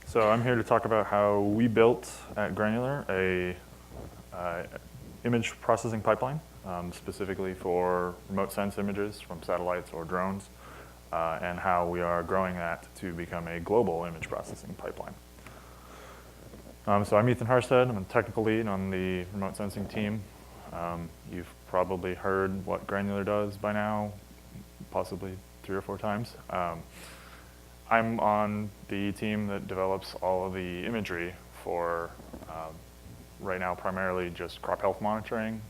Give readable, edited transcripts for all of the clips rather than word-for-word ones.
So I'm here to talk about how we built at Granular a image processing pipeline, specifically for remote sense images from satellites or drones, and how we are growing that to become a global image processing pipeline. So I'm Ethan Harstad. I'm a technical lead on the remote sensing team. You've probably heard what Granular does by now, possibly 3 or 4 times. I'm on the team that develops all of the imagery for, right now, primarily just crop health monitoring.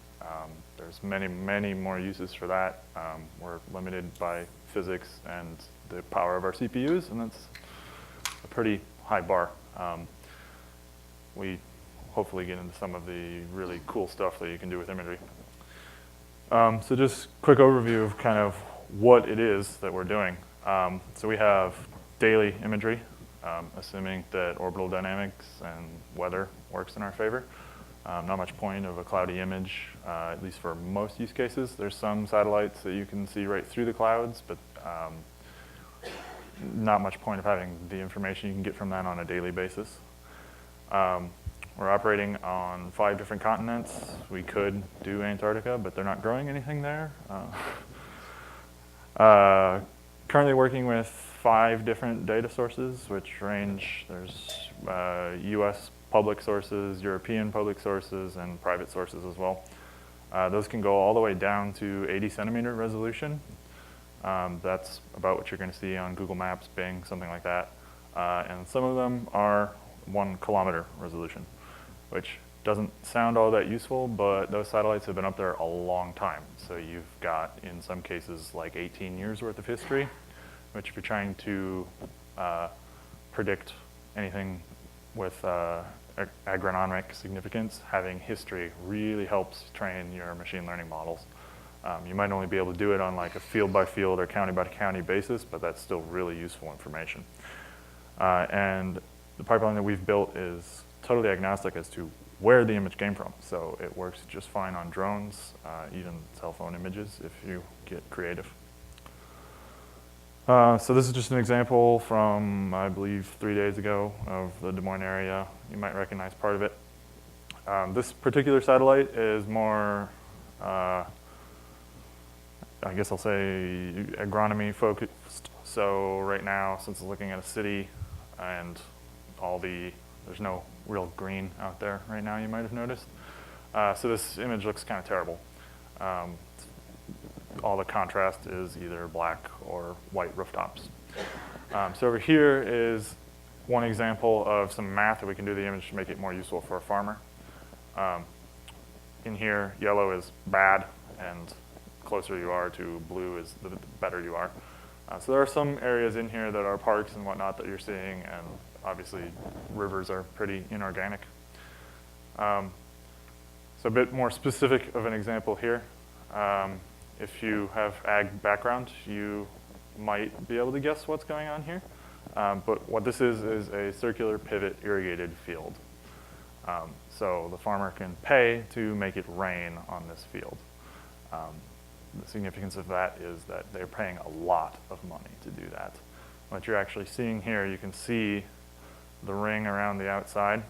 There's many more uses for that. We're limited by physics and the power of our CPUs, and that's a pretty high bar. We hopefully get into some of the really cool stuff that you can do with imagery. So just quick overview of kind of what it is that we're doing. So we have daily imagery, assuming that orbital dynamics and weather works in our favor. Not much point of a cloudy image, at least for most use cases. There's some satellites that you can see right through the clouds, but not much point of having the information you can get from that on a daily basis. We're operating on 5 different continents. We could do Antarctica, but they're not growing anything there. Currently working with 5 different data sources, which range, there's US public sources, European public sources, and private sources as well. Those can go all the way down to 80 centimeter resolution. That's about what you're going to see on Google Maps, Bing, something like that. And some of them are 1 kilometer resolution, which doesn't sound all that useful, but those satellites have been up there a long time. So you've got, in some cases, like 18 years worth of history, which if you're trying to predict anything with agronomic significance, having history really helps train your machine learning models. You might only be able to do it on like a field by field or county by county basis, but that's still really useful information. And the pipeline that we've built is totally agnostic as to where the image came from. So it works just fine on drones, even cell phone images if you get creative. So this is just an example from, I believe, 3 days ago of the Des Moines area. You might recognize part of it. This particular satellite is more, I guess I'll say, agronomy focused. So right now, since it's looking at a city and there's no real green out there right now, you might have noticed. So this image looks kind of terrible. All the contrast is either black or white rooftops. So over here is one example of some math that we can do to the image to make it more useful for a farmer. In here, yellow is bad, and the closer you are to blue is the better you are. So there are some areas in here that are parks and whatnot that you're seeing, and obviously rivers are pretty inorganic. So a bit more specific of an example here. If you have ag background, you might be able to guess what's going on here. But what this is a circular pivot irrigated field. So the farmer can pay to make it rain on this field. The significance of that is that they're paying a lot of money to do that. What you're actually seeing here, you can see the ring around the outside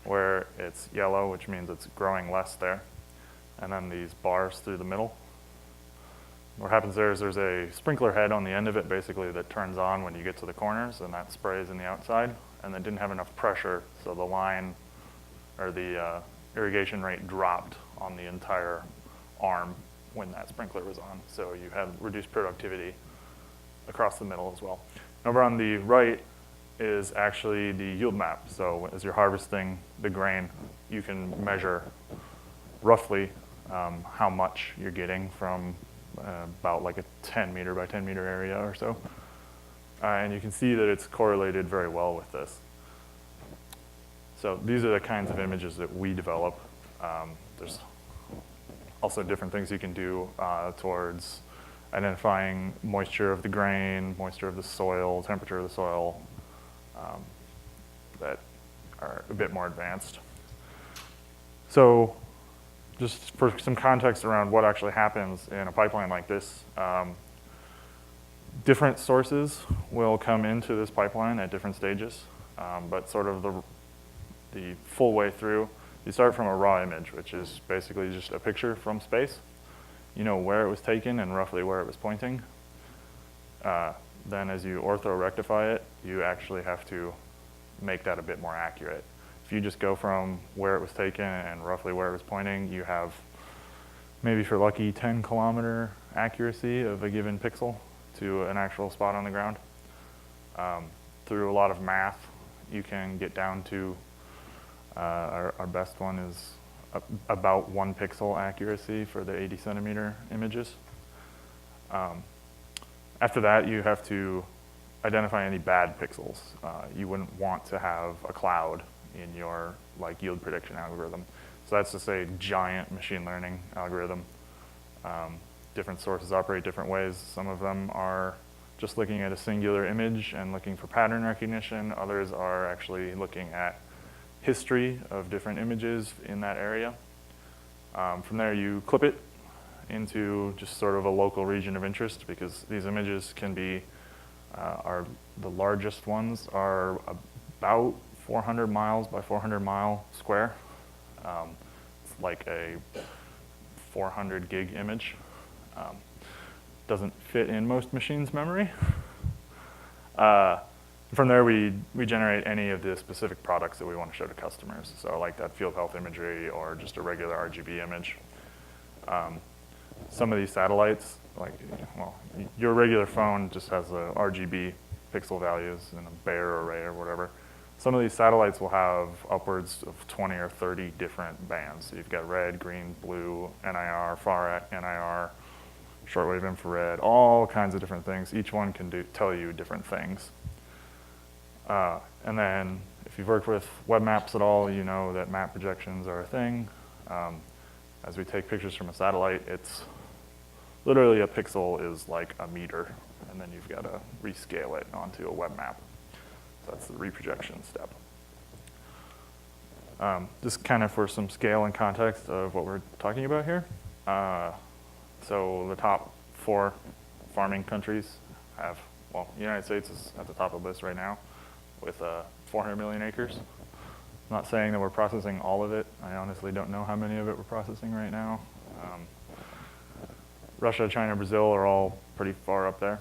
where it's yellow, which means it's growing less there. And then these bars through the middle. What happens there is there's a sprinkler head on the end of it, basically, that turns on when you get to the corners, and that sprays in the outside. And they didn't have enough pressure, so the line, or the irrigation rate dropped on the entire arm when that sprinkler was on. So you had reduced productivity across the middle as well. Over on the right is actually the yield map. So as you're harvesting the grain, you can measure roughly how much you're getting from about like a 10 meter by 10 meter area or so. And you can see that it's correlated very well with this. So these are the kinds of images that we develop. There's also different things you can do towards identifying moisture of the grain, moisture of the soil, temperature of the soil, that are a bit more advanced. So just for some context around what actually happens in a pipeline like this, Different sources will come into this pipeline at different stages, but sort of the full way through, you start from a raw image, which is basically just a picture from space. You know where it was taken and roughly where it was pointing. Then as you ortho rectify it, you actually have to make that a bit more accurate. If you just go from where it was taken and roughly where it was pointing, you have maybe if you're lucky 10-kilometer accuracy of a given pixel to an actual spot on the ground. Through a lot of math, you can get down to, our best one is about 1 pixel accuracy for the 80 centimeter images. After that, you have to identify any bad pixels. You wouldn't want to have a cloud in your yield prediction algorithm. So that's just a giant machine learning algorithm. Different sources operate different ways. Some of them are just looking at a singular image and looking for pattern recognition. Others are actually looking at history of different images in that area. From there, you clip it into just sort of a local region of interest, because these images can be, the largest ones are about 400 miles by 400 mile square. It's like a 400 gig image. Doesn't fit in most machines' memory. From there, we generate any of the specific products that we want to show to customers. So like that field health imagery or just a regular RGB image. Some of these satellites, your regular phone just has a RGB pixel values in a Bayer array or whatever. Some of these satellites will have upwards of 20 or 30 different bands. So you've got red, green, blue, NIR, far NIR, shortwave infrared, all kinds of different things. Each one can tell you different things. And then if you've worked with web maps at all, you know that map projections are a thing. As we take pictures from a satellite, it's literally a pixel is like a meter, and then you've got to rescale it onto a web map. So that's the reprojection step. Just kind of for some scale and context of what we're talking about here. So the top 4 farming countries have, the United States is at the top of the list right now with 400 million acres. I'm not saying that we're processing all of it. I honestly don't know how many of it we're processing right now. Russia, China, Brazil are all pretty far up there.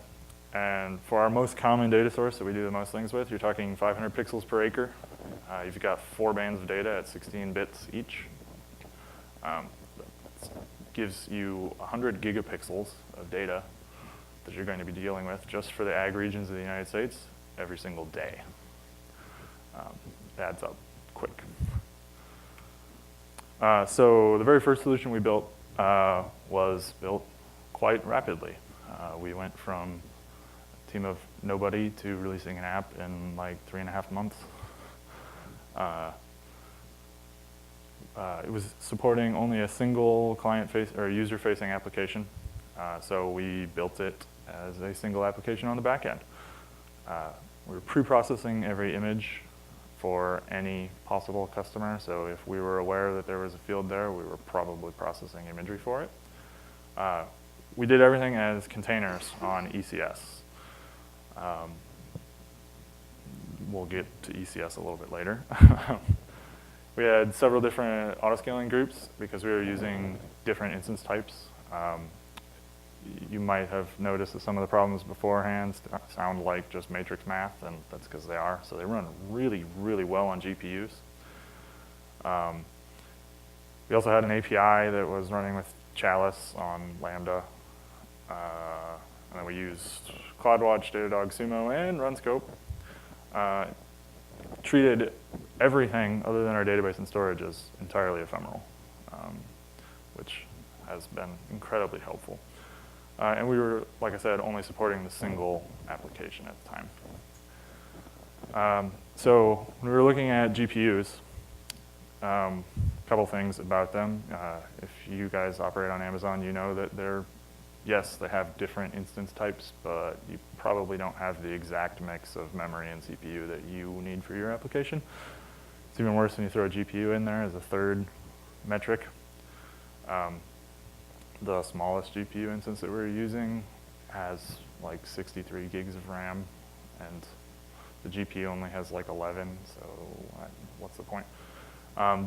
And for our most common data source that we do the most things with, you're talking 500 pixels per acre. You've got 4 bands of data at 16 bits each. That gives you 100 gigapixels of data that you're going to be dealing with just for the ag regions of the United States every single day. It adds up quick. So the very first solution we built was built quite rapidly. We went from a team of nobody to releasing an app in like 3.5 months. It was supporting only a single user-facing application. So we built it as a single application on the back end. We were pre-processing every image for any possible customer. So if we were aware that there was a field there, we were probably processing imagery for it. We did everything as containers on ECS. We'll get to ECS a little bit later. We had several different autoscaling groups because we were using different instance types. You might have noticed that some of the problems beforehand sound like just matrix math, and that's because they are. So they run really, really well on GPUs. We also had an API that was running with Chalice on Lambda. And then we used CloudWatch, Datadog, Sumo, and RunScope. Treated everything other than our database and storage as entirely ephemeral, which has been incredibly helpful. And we were, like I said, only supporting the single application at the time. So when we were looking at GPUs, a couple things about them. If you guys operate on Amazon, you know that yes, they have different instance types, but you probably don't have the exact mix of memory and CPU that you need for your application. It's even worse when you throw a GPU in there as a third metric. The smallest GPU instance that we're using has like 63 gigs of RAM, and the GPU only has like 11, so what's the point?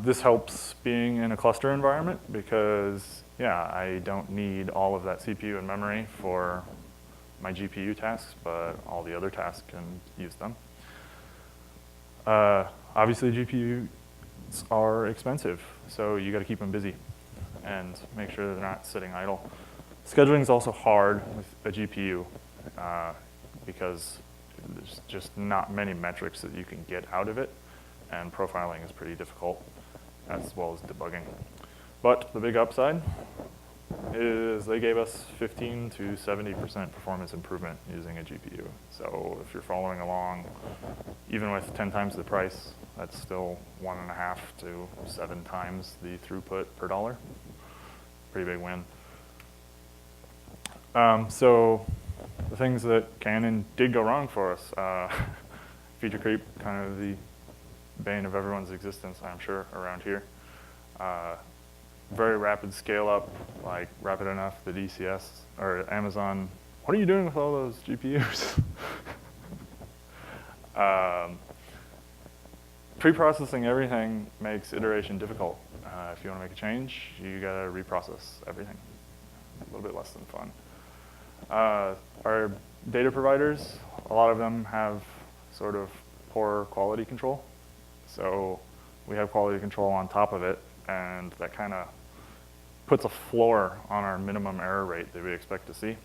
This helps being in a cluster environment because, yeah, I don't need all of that CPU and memory for my GPU tasks, but all the other tasks can use them. Obviously, GPUs are expensive, so you got to keep them busy and make sure they're not sitting idle. Scheduling is also hard with a GPU because there's just not many metrics that you can get out of it, and profiling is pretty difficult, as well as debugging. But the big upside is they gave us 15 to 70% performance improvement using a GPU. So if you're following along, even with 10 times the price, that's still 1.5 to 7 times the throughput per dollar. Pretty big win. So the things that can and did go wrong for us, feature creep, kind of the bane of everyone's existence, I'm sure, around here. Very rapid scale up, like rapid enough that ECS or Amazon, what are you doing with all those GPUs? Pre-processing everything makes iteration difficult. If you want to make a change, you gotta reprocess everything. A little bit less than fun. Our data providers, a lot of them have sort of poor quality control. So we have quality control on top of it, and that kind of puts a floor on our minimum error rate that we expect to see.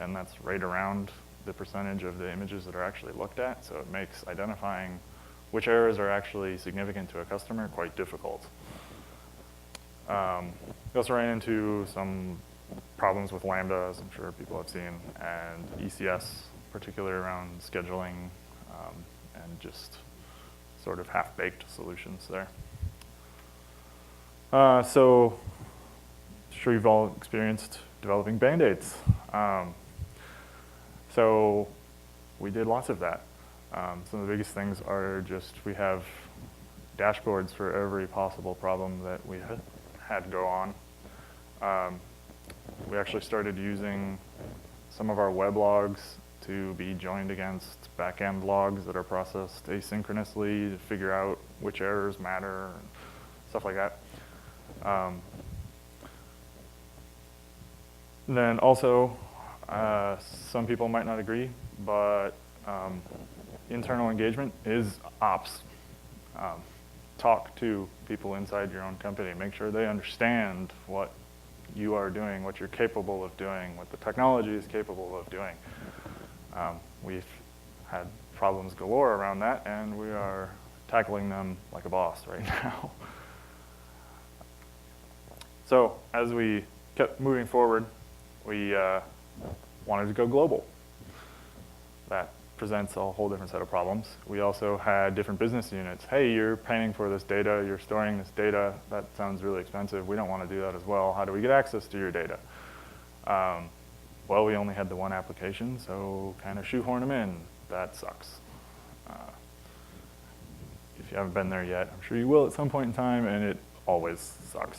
And that's right around the percentage of the images that are actually looked at. So it makes identifying which errors are actually significant to a customer quite difficult. We also ran into some problems with Lambda, as I'm sure people have seen, and ECS, particularly around scheduling and just sort of half-baked solutions there. So I'm sure you've all experienced developing Band-Aids. So we did lots of that. Some of the biggest things are just we have dashboards for every possible problem that we had go on. We actually started using some of our web logs to be joined against back-end logs that are processed asynchronously to figure out which errors matter, and stuff like that. Then also, some people might not agree, but internal engagement is ops. Talk to people inside your own company. Make sure they understand what you are doing, what you're capable of doing, what the technology is capable of doing. We've had problems galore around that, and we are tackling them like a boss right now. So as we kept moving forward, we wanted to go global. That presents a whole different set of problems. We also had different business units. Hey, you're paying for this data, you're storing this data, that sounds really expensive. We don't want to do that as well. How do we get access to your data? Well, we only had the one application, so kind of shoehorn them in. That sucks. If you haven't been there yet, I'm sure you will at some point in time, and it always sucks.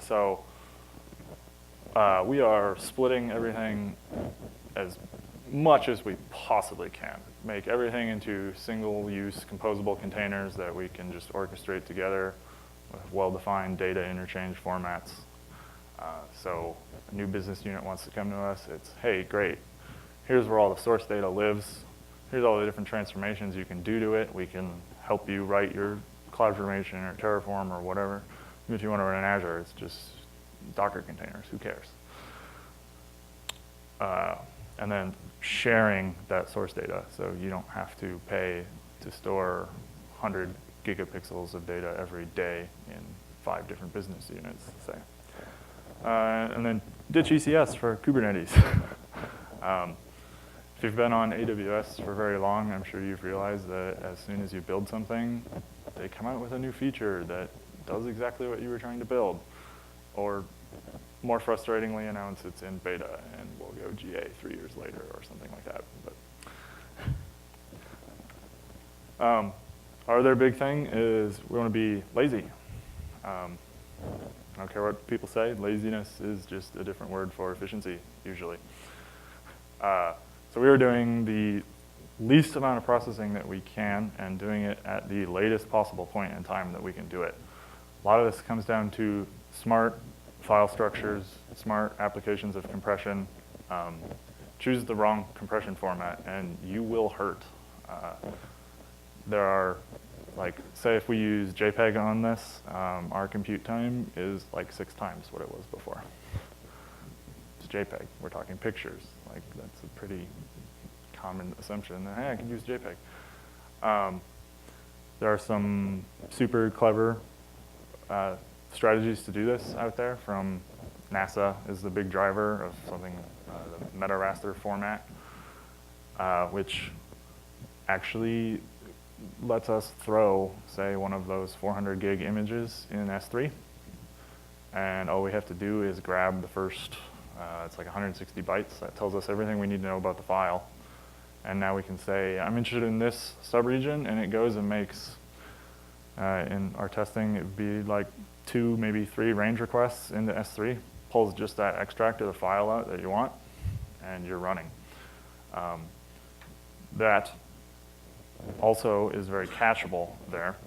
So we are splitting everything as much as we possibly can. Make everything into single-use composable containers that we can just orchestrate together with well-defined data interchange formats. So a new business unit wants to come to us, it's, hey, great, here's where all the source data lives. Here's all the different transformations you can do to it. We can help you write your CloudFormation or Terraform or whatever. Even if you want to run in Azure, it's just Docker containers, who cares? And then sharing that source data, so you don't have to pay to store 100 gigapixels of data every day in 5 different business units, say. And then ditch ECS for Kubernetes. If you've been on AWS for very long, I'm sure you've realized that as soon as you build something, they come out with a new feature that does exactly what you were trying to build. Or more frustratingly announce it's in beta and we'll go GA 3 years later or something like that. But our other big thing is we want to be lazy. I don't care what people say, laziness is just a different word for efficiency, usually. So we are doing the least amount of processing that we can and doing it at the latest possible point in time that we can do it. A lot of this comes down to smart file structures, smart applications of compression. Choose the wrong compression format and you will hurt. There are, like, say if we use JPEG on this, our compute time is like 6 times what it was before. It's JPEG, we're talking pictures. Like, that's a pretty common assumption that, hey, I can use JPEG. There are some super clever strategies to do this out there. From NASA is the big driver of something, the meta raster format, which actually lets us throw, say, one of those 400 gig images in S3, and all we have to do is grab the first, it's like 160 bytes. That tells us everything we need to know about the file. And now we can say, I'm interested in this subregion, and it goes and makes, in our testing, it would be like 2, maybe 3 range requests into S3, pulls just that extract of the file out that you want, and you're running. That also is very cacheable there.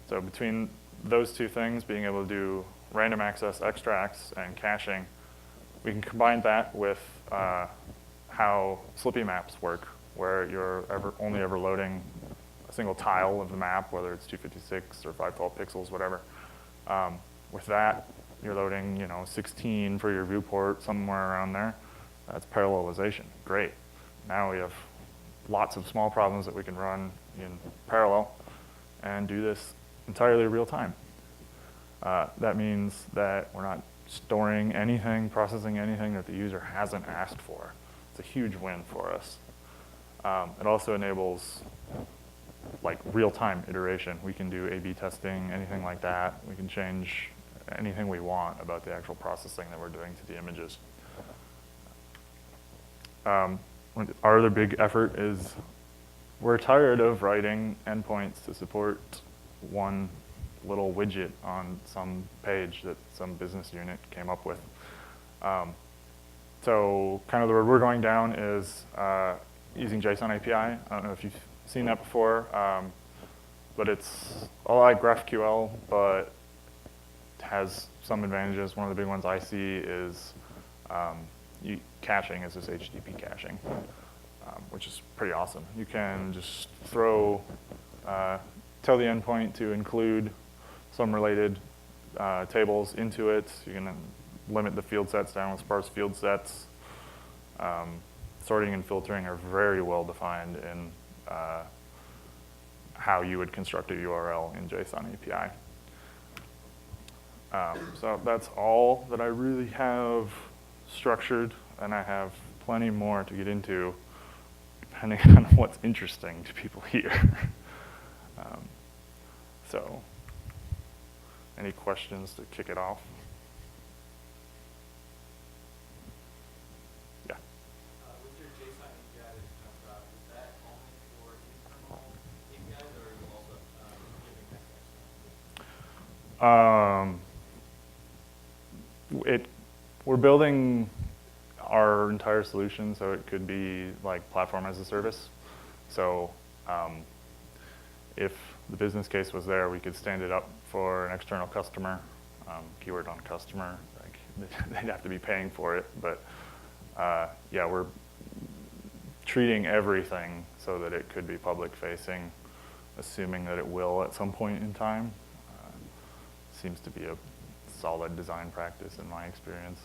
So between those two things, being able to do random access extracts and caching, we can combine that with how Slippy maps work, where you're only ever loading a single tile of the map, whether it's 256 or 512 pixels, whatever. With that, you're loading 16 for your viewport, somewhere around there. That's parallelization. Great. Now we have lots of small problems that we can run in parallel and do this entirely real time. That means that we're not storing anything, processing anything that the user hasn't asked for. It's a huge win for us. It also enables like real-time iteration. We can do A/B testing, anything like that. We can change anything we want about the actual processing that we're doing to the images. Our other big effort is we're tired of writing endpoints to support one little widget on some page that some business unit came up with. So kind of the road we're going down is using JSON API. I don't know if you've seen that before, but it's a lot like GraphQL, but has some advantages. One of the big ones I see is caching is this HTTP caching, which is pretty awesome. You can just tell the endpoint to include some related tables into it. You can limit the field sets down with sparse field sets. Sorting and filtering are very well defined in how you would construct a URL in JSON API. So that's all that I really have structured, and I have plenty more to get into depending on what's interesting to people here. So any questions to kick it off? Yeah. With your JSON API that you talked about, is that only for internal APIs, or are you also giving that to external? We're building our entire solution, so it could be like platform as a service. So if the business case was there, we could stand it up for an external customer, keyword on customer. Like, they'd have to be paying for it, but yeah, we're treating everything so that it could be public facing, assuming that it will at some point in time. Seems to be a solid design practice in my experience.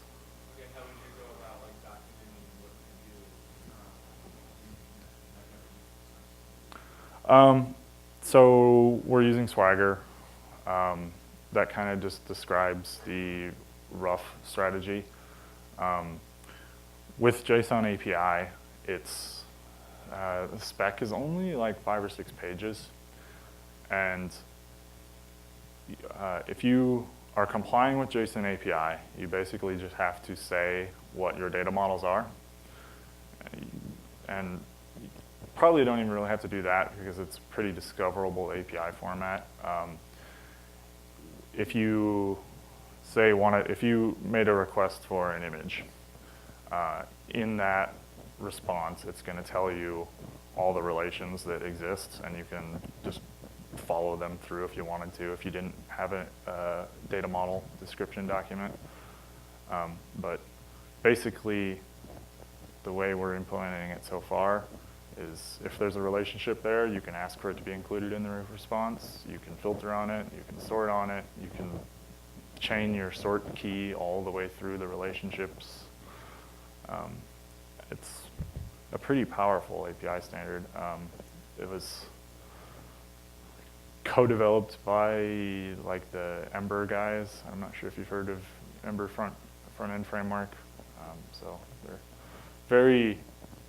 Okay, how would you go about like documenting what you do? So we're using Swagger. That kind of just describes the rough strategy. With JSON API, its the spec is only like 5 or 6 pages. And if you are complying with JSON API, you basically just have to say what your data models are. And you probably don't even really have to do that because it's pretty discoverable API format. If you say if you made a request for an image, in that response, it's going to tell you all the relations that exist, and you can just follow them through if you wanted to, if you didn't have a data model description document. But basically, the way we're implementing it so far is if there's a relationship there, you can ask for it to be included in the response. You can filter on it. You can sort on it. You can chain your sort key all the way through the relationships. It's a pretty powerful API standard. It was co-developed by like the Ember guys. I'm not sure if you've heard of Ember front-end framework. So they're very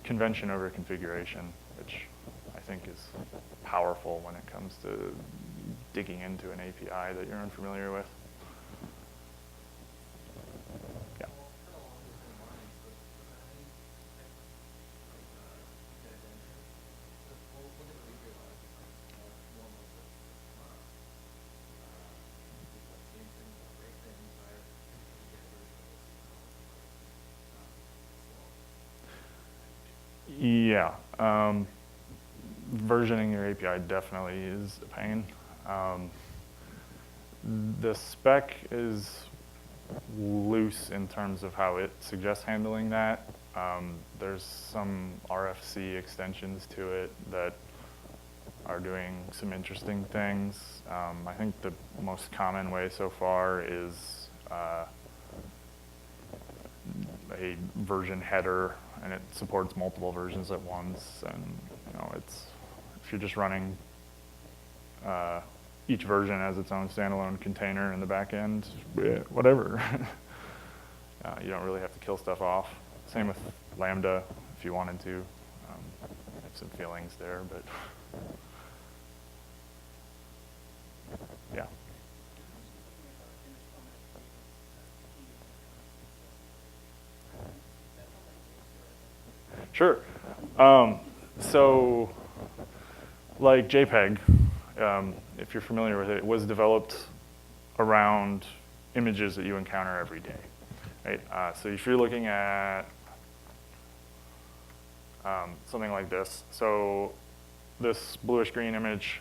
convention over configuration, which I think is powerful when it comes to digging into an API that you're unfamiliar with. Yeah. Yeah, versioning your API definitely is a pain. The spec is loose in terms of how it suggests handling that. There's some RFC extensions to it that are doing some interesting things. I think the most common way so far is a version header, and it supports multiple versions at once. And it's if you're just running each version as its own standalone container in the back end, whatever. You don't really have to kill stuff off. Same with Lambda, if you wanted to. I have some feelings there, but yeah. Sure. So, like JPEG, if you're familiar with it, it was developed around images that you encounter every day, right? So if you're looking at something like this, so this bluish-green image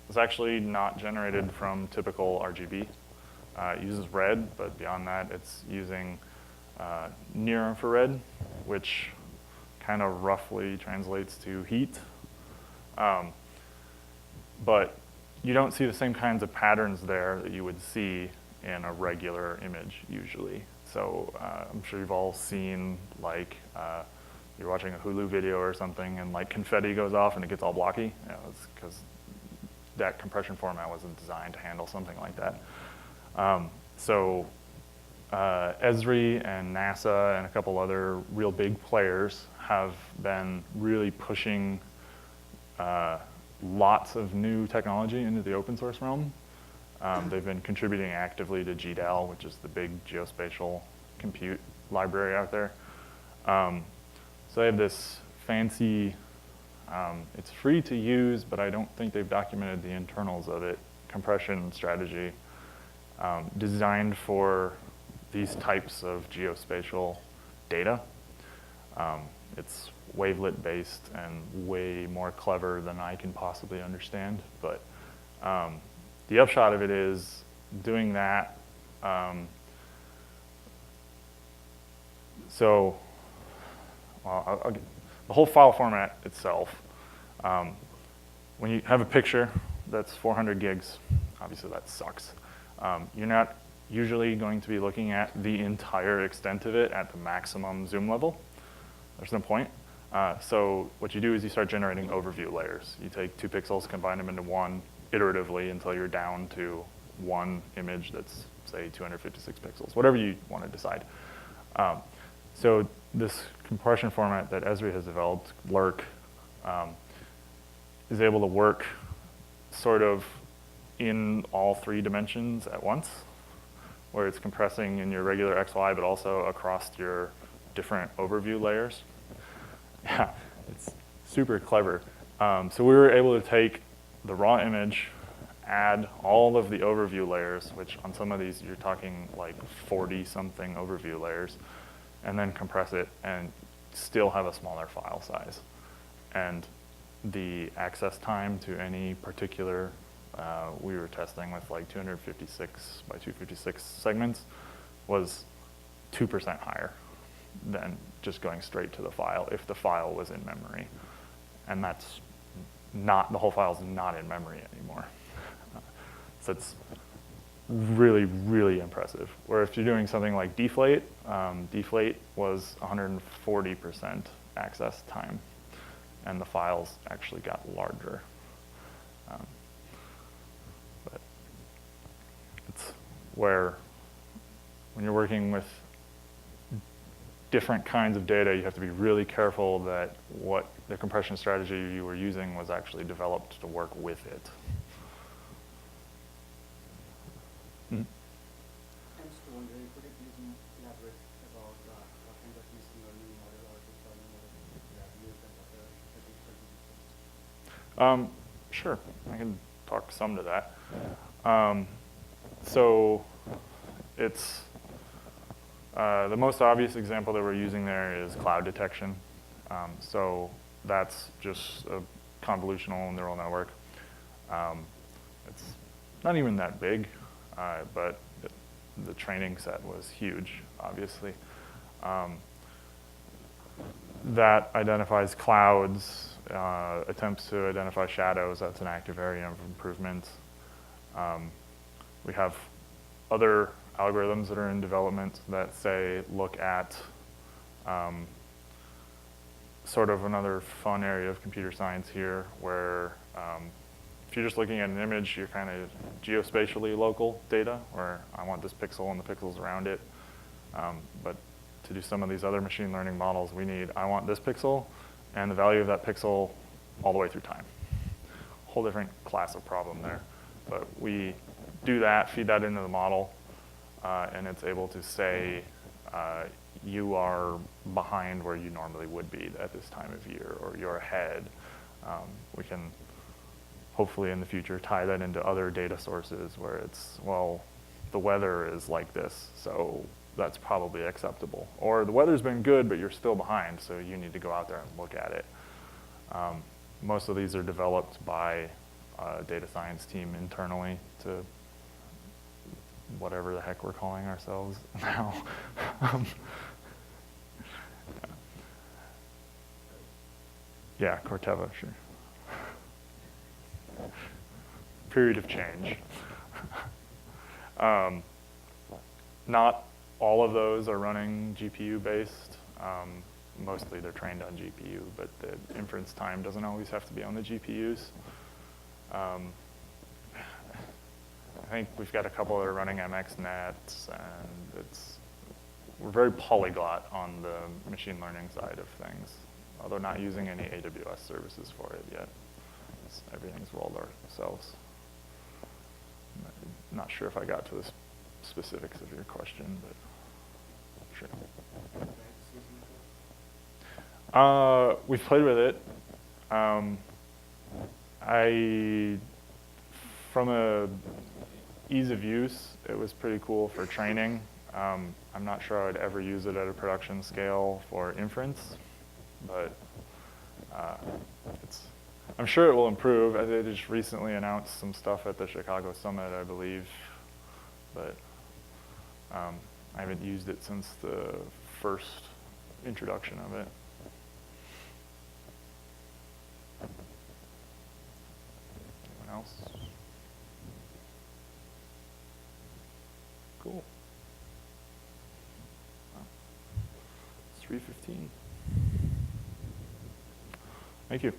is actually not generated from typical RGB. It uses red, but beyond that, it's using near-infrared, which kind of roughly translates to heat. But you don't see the same kinds of patterns there that you would see in a regular image usually. So I'm sure you've all seen like you're watching a Hulu video or something and like confetti goes off and it gets all blocky. It's because that compression format wasn't designed to handle something like that. Esri and NASA and a couple other real big players have been really pushing lots of new technology into the open source realm. They've been contributing actively to GDAL, which is the big geospatial compute library out there. So they have this fancy, it's free to use, but I don't think they've documented the internals of it, compression strategy designed for these types of geospatial data. It's wavelet based and way more clever than I can possibly understand, but the upshot of it is doing that. The whole file format itself, when you have a picture that's 400 gigs, obviously that sucks. You're not usually going to be looking at the entire extent of it at the maximum zoom level. There's no point. So what you do is you start generating overview layers. You take 2 pixels, combine them into one iteratively until you're down to one image that's, say, 256 pixels, whatever you want to decide. So this compression format that Esri has developed, LURC, is able to work sort of in all 3 dimensions at once, where it's compressing in your regular XY, but also across your different overview layers. Yeah, it's super clever. So we were able to take the raw image, add all of the overview layers, which on some of these you're talking like 40-something overview layers, and then compress it. And still have a smaller file size. And the access time to any particular, we were testing with like 256 by 256 segments, was 2% higher than just going straight to the file if the file was in memory. And that's not, the whole file's not in memory anymore. So it's really, really impressive. Where if you're doing something like deflate, deflate was 140% access time, and the files actually got larger. But it's where, when you're working with different kinds of data, you have to be really careful that what the compression strategy you were using was actually developed to work with it. Mm-hmm. I'm just wondering, could you please elaborate about what kind of machine learning model or deep learning model you have used and what are the differences? Sure, I can talk some to that. So it's, the most obvious example that we're using there is cloud detection. So that's just a convolutional neural network. It's not even that big, but the training set was huge, obviously. That identifies clouds, attempts to identify shadows. That's an active area of improvement. We have other algorithms that are in development that say look at sort of another fun area of computer science here, where if you're just looking at an image, you're kind of geospatially local data, where I want this pixel and the pixels around it. But to do some of these other machine learning models, we need, I want this pixel and the value of that pixel all the way through time. Whole different class of problem there. But we do that, feed that into the model, and it's able to say, you are behind where you normally would be at this time of year, or you're ahead. We can hopefully in the future tie that into other data sources where it's, well, the weather is like this, so that's probably acceptable. Or the weather's been good, but you're still behind, so you need to go out there and look at it. Most of these are developed by a data science team internally to whatever the heck we're calling ourselves now. Yeah, Corteva, sure. Period of change. Not all of those are running GPU based. Mostly they're trained on GPU, but the inference time doesn't always have to be on the GPUs. I think we've got a couple that are running MXNet, and we're very polyglot on the machine learning side of things, although not using any AWS services for it yet. Everything's rolled ourselves. I'm not sure if I got to the specifics of your question, but sure. We've played with it. From a ease of use, it was pretty cool for training. I'm not sure I would ever use it at a production scale for inference, but I'm sure it will improve. They just recently announced some stuff at the Chicago Summit, I believe, but I haven't used it since the first introduction of it. Anyone else? Cool. It's 3:15. Thank you.